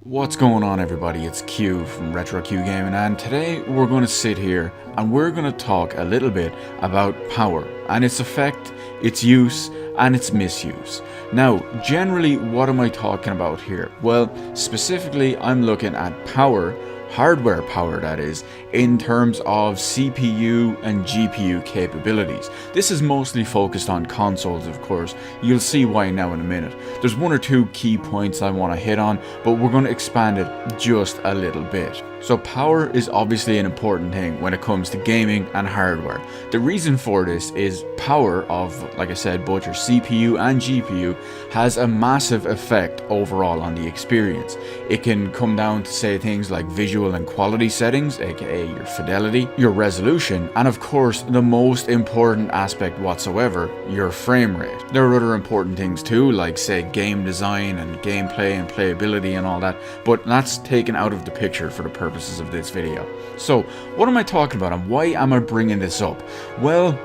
What's going on, everybody? It's Q from Retro Q Gaming, and today we're going to sit here and we're going to talk a little bit about power and its effect, its use and its misuse. Now, generally, what am I talking about here? Well, specifically I'm looking at power, hardware power that is, in terms of CPU and GPU capabilities. This is mostly focused on consoles, of course. You'll see why now in a minute. There's one or two key points I want to hit on, but we're going to expand it just a little bit. So power is obviously an important thing when it comes to gaming and hardware. The reason for this is power of, like I said, both your CPU and GPU has a massive effect overall on the experience. It can come down to, say, things like visual and quality settings, aka your fidelity, your resolution, and of course the most important aspect whatsoever, your frame rate. There are other important things too, like, say, game design and gameplay and playability and all that, but that's taken out of the picture for the purposes of this video. So what am I talking about and why am I bringing this up? Well,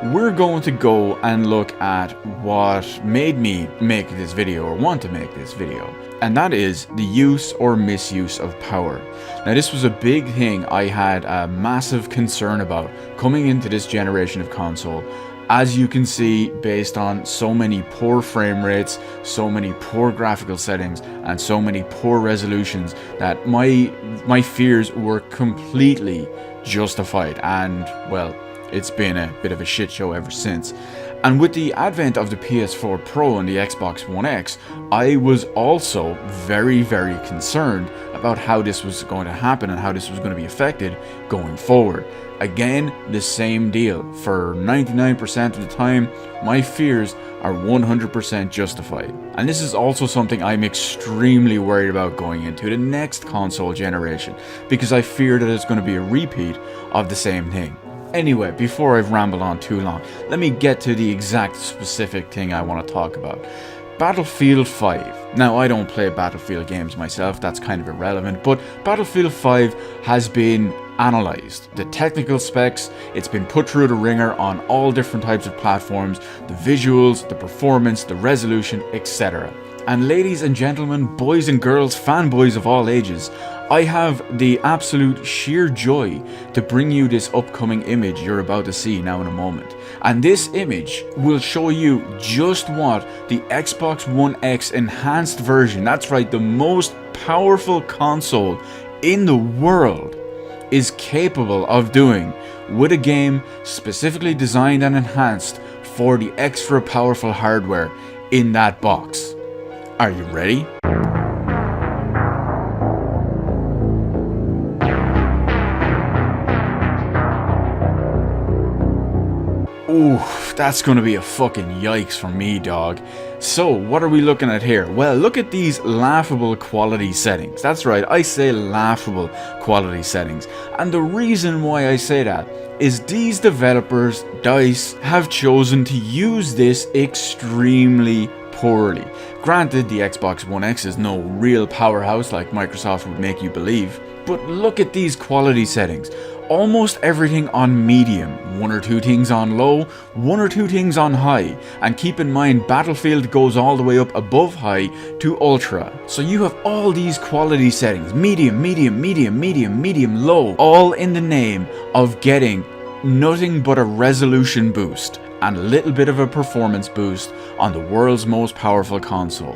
we're going to go and look at what made me make this video, or want to make this video, and that is the use or misuse of power. Now, this was a big thing I had a massive concern about coming into this generation of console. As you can see, based on so many poor frame rates, so many poor graphical settings, and so many poor resolutions, that my fears were completely justified, and well, it's been a bit of a shit show ever since. And with the advent of the PS4 Pro and the Xbox One X, I was also very concerned about how this was going to happen and how this was going to be affected going forward. Again, the same deal. For 99% of the time, my fears are 100% justified. And this is also something I'm extremely worried about going into the next console generation, because I fear that it's going to be a repeat of the same thing. Anyway, before I've rambled on too long, let me get to the exact specific thing I want to talk about. Battlefield 5. Now, I don't play Battlefield games myself, that's kind of irrelevant, but Battlefield 5 has been analyzed. The technical specs, it's been put through the ringer on all different types of platforms, the visuals, the performance, the resolution, etc. And ladies and gentlemen, boys and girls, fanboys of all ages, I have the absolute sheer joy to bring you this upcoming image you're about to see now in a moment. And this image will show you just what the Xbox One X enhanced version, that's right, the most powerful console in the world, is capable of doing with a game specifically designed and enhanced for the extra powerful hardware in that box. Are you ready? Ooh, that's gonna be a fucking yikes for me, dog. So, what are we looking at here? Well, look at these laughable quality settings. That's right, I say laughable quality settings. And the reason why I say that is these developers, DICE, have chosen to use this extremely poorly. Granted, the Xbox One X is no real powerhouse like Microsoft would make you believe, but look at these quality settings. Almost everything on medium, one or two things on low, one or two things on high, and keep in mind Battlefield goes all the way up above high to ultra. So you have all these quality settings, medium, low, all in the name of getting nothing but a resolution boost and a little bit of a performance boost on the world's most powerful console.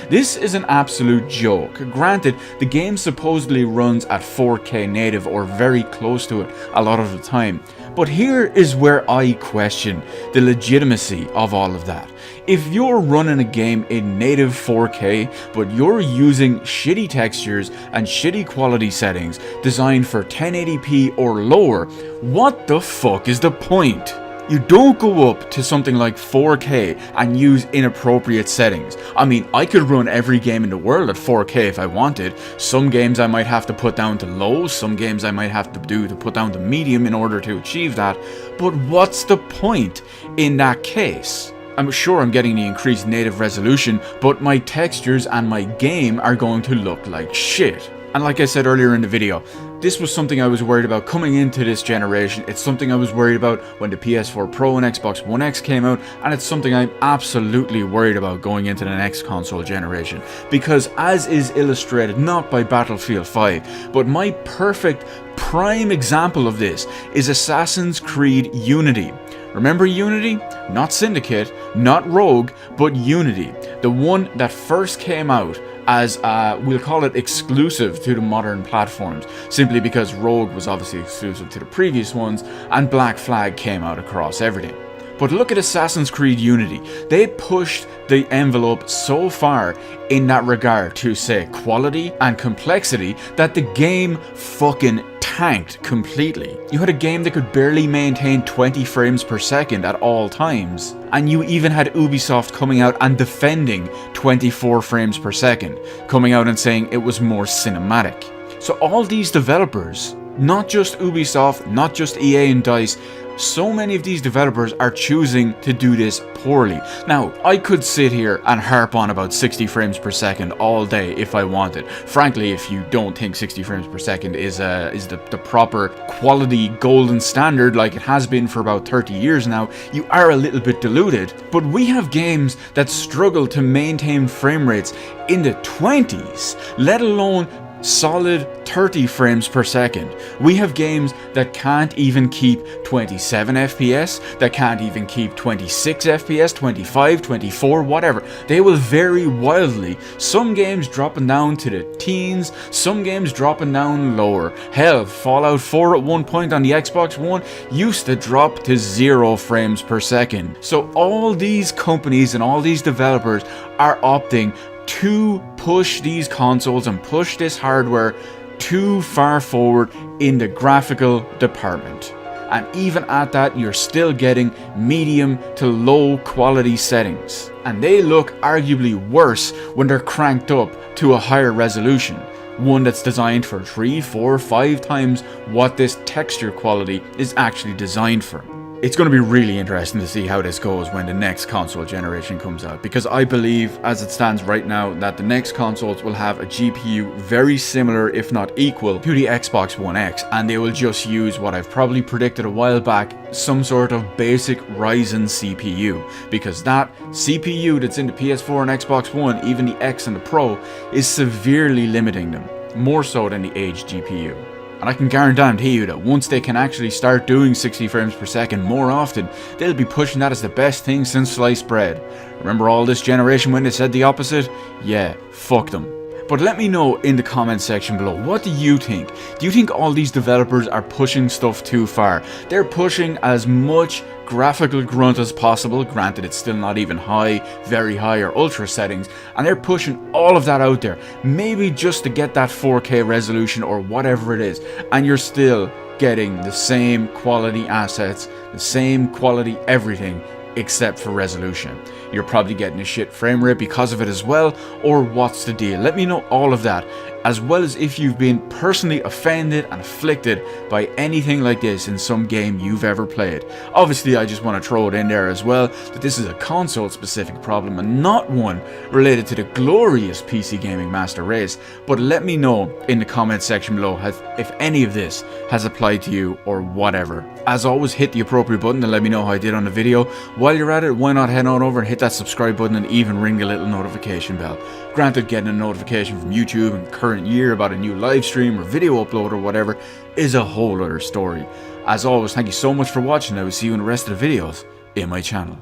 This is an absolute joke. Granted, the game supposedly runs at 4K native or very close to it a lot of the time, but here is where I question the legitimacy of all of that. If you're running a game in native 4K, but you're using shitty textures and shitty quality settings designed for 1080p or lower, what the fuck is the point? You don't go up to something like 4K and use inappropriate settings. I mean, I could run every game in the world at 4K if I wanted. Some games I might have to put down to low, some games I might have to put down to medium in order to achieve that. But what's the point in that case? I'm sure I'm getting the increased native resolution, but my textures and my game are going to look like shit. And like I said earlier in the video, This was something I was worried about coming into this generation. It's something I was worried about when the PS4 Pro and Xbox One X came out, and it's something I'm absolutely worried about going into the next console generation. Because as is illustrated not by Battlefield 5, but my perfect prime example of this is Assassin's Creed Unity. Remember Unity? Not Syndicate, not Rogue, but Unity. The one that first came out as, we'll call it exclusive to the modern platforms, simply because Rogue was obviously exclusive to the previous ones, and Black Flag came out across everything. But look at Assassin's Creed Unity. They pushed the envelope so far in that regard to, say, quality and complexity that the game fucking tanked completely. You had a game that could barely maintain 20 frames per second at all times. And you even had Ubisoft coming out and defending 24 frames per second, coming out and saying it was more cinematic. So all these developers, not just Ubisoft, not just EA and DICE, so many of these developers are choosing to do this poorly. Now, I could sit here and harp on about 60 frames per second all day if I wanted. Frankly, if you don't think 60 frames per second is the proper quality golden standard like it has been for about 30 years now, you are a little bit deluded. But we have games that struggle to maintain frame rates in the 20s, let alone solid 30 frames per second. We have games that can't even keep 27 FPS, that can't even keep 26 FPS, 25, 24, whatever. They will vary wildly. Some games dropping down to the teens, some games dropping down lower. Hell, Fallout 4 at one point on the Xbox One used to drop to 0 frames per second. So all these companies and all these developers are opting to push these consoles and push this hardware too far forward in the graphical department. And even at that, you're still getting medium to low quality settings. And they look arguably worse when they're cranked up to a higher resolution. One that's designed for 3, 4, 5 times what this texture quality is actually designed for. It's going to be really interesting to see how this goes when the next console generation comes out, because I believe, as it stands right now, that the next consoles will have a GPU very similar, if not equal, to the Xbox One X, and they will just use what I've probably predicted a while back, some sort of basic Ryzen CPU, because that CPU that's in the PS4 and Xbox One, even the X and the Pro, is severely limiting them, more so than the aged GPU. And I can guarantee you that once they can actually start doing 60 frames per second more often, they'll be pushing that as the best thing since sliced bread. Remember all this generation when they said the opposite? Yeah, fuck them. But let me know in the comment section below, what do you think? Do you think all these developers are pushing stuff too far? They're pushing as much graphical grunt as possible, granted it's still not even high, very high or ultra settings, and they're pushing all of that out there, maybe just to get that 4K resolution or whatever it is, and you're still getting the same quality assets, the same quality everything, except for resolution. You're probably getting a shit frame rate because of it as well, or what's the deal? Let me know all of that, as well as if you've been personally offended and afflicted by anything like this in some game you've ever played. Obviously, I just want to throw it in there as well that this is a console specific problem and not one related to the glorious PC gaming master race, but let me know in the comment section below if any of this has applied to you or whatever. As always, hit the appropriate button to let me know how I did on the video. While you're at it, why not head on over and hit that subscribe button and even ring the little notification bell. Granted, getting a notification from YouTube in the current year about a new live stream or video upload or whatever is a whole other story. As always, thank you so much for watching. I will see you in the rest of the videos in my channel.